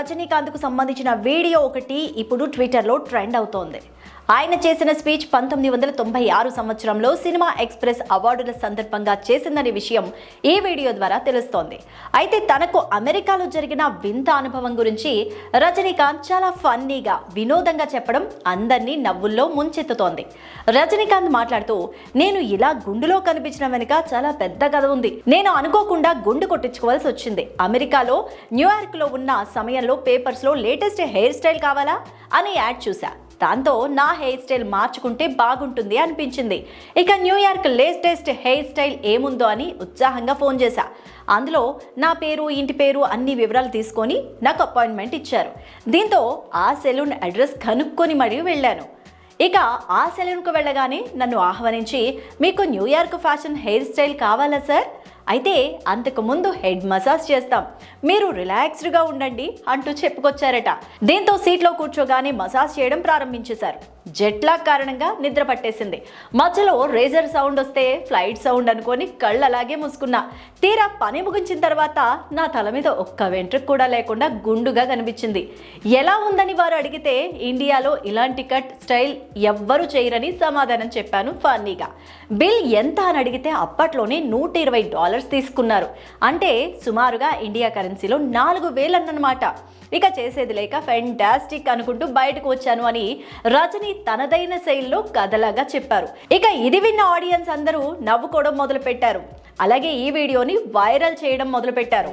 రజనీకాంత్కు సంబంధించిన వీడియో ఒకటి ఇప్పుడు ట్విట్టర్లో ట్రెండ్ అవుతోంది. ఆయన చేసిన స్పీచ్ 1996 సంవత్సరంలో సినిమా ఎక్స్ప్రెస్ అవార్డుల సందర్భంగా చేసిందనే విషయం ఈ వీడియో ద్వారా తెలుస్తోంది. అయితే తనకు అమెరికాలో జరిగిన వింత అనుభవం గురించి రజనీకాంత్ చాలా ఫన్నీగా, వినోదంగా చెప్పడం అందరినీ నవ్వుల్లో ముంచెత్తుతోంది. రజనీకాంత్ మాట్లాడుతూ, నేను ఇలా గుండులో కనిపించిన వెనుక చాలా పెద్ద కథ ఉంది. నేను అనుకోకుండా గుండు కొట్టించుకోవాల్సి వచ్చింది. అమెరికాలో న్యూయార్క్ లో ఉన్న సమయంలో పేపర్స్ లో లేటెస్ట్ హెయిర్ స్టైల్ కావాలా అని యాడ్ చూసా. దాంతో నా హెయిర్ స్టైల్ మార్చుకుంటే బాగుంటుంది అనిపించింది. ఇక న్యూయార్క్ లేటెస్ట్ హెయిర్ స్టైల్ ఏముందో అని ఉత్సాహంగా ఫోన్ చేశా. అందులో నా పేరు, ఇంటి పేరు, అన్ని వివరాలు తీసుకొని నాకు అపాయింట్మెంట్ ఇచ్చారు. దీంతో ఆ సెలూన్ అడ్రస్ కనుక్కొని మరీ వెళ్ళాను. ఇక ఆ సెలూన్కు వెళ్ళగానే నన్ను ఆహ్వానించి, మీకు న్యూయార్క్ ఫ్యాషన్ హెయిర్ స్టైల్ కావాలా సార్? అయితే అంతకు ముందు హెడ్ మసాజ్ చేస్తాం, మీరు రిలాక్స్డ్గా ఉండండి అంటూ చెప్పుకొచ్చారట. దీంతో సీట్లో కూర్చోగానే మసాజ్ చేయడం ప్రారంభించేశారు. జెట్ లాగ్ కారణంగా నిద్ర పట్టేసింది. మధ్యలో రేజర్ సౌండ్ వస్తే ఫ్లైట్ సౌండ్ అనుకొని కళ్ళు అలాగే మూసుకున్నా. తీరా పని ముగించిన తర్వాత నా తల మీద ఒక్క వెంట్రుక కూడా లేకుండా గుండుగా కనిపించింది. ఎలా ఉందని వారు అడిగితే, ఇండియాలో ఇలాంటి కట్ స్టైల్ ఎవ్వరూ చేయరని సమాధానం చెప్పాను ఫన్నీగా. బిల్ ఎంత అని అడిగితే అప్పట్లోనే $120 తీసుకున్నారు. అంటే సుమారుగా ఇండియా కరెన్సీలో 4,000 అన్నమాట. ఇక చేసేది లేక ఫెంటాస్టిక్ అనుకుంటూ బయటకు వచ్చాను అని రజనీ తనదైన శైలిలో కథలాగా చెప్పారు. ఇక ఇది విన్న ఆడియన్స్ అందరూ నవ్వుకోవడం మొదలు పెట్టారు. అలాగే ఈ వీడియోని వైరల్ చేయడం మొదలు పెట్టారు.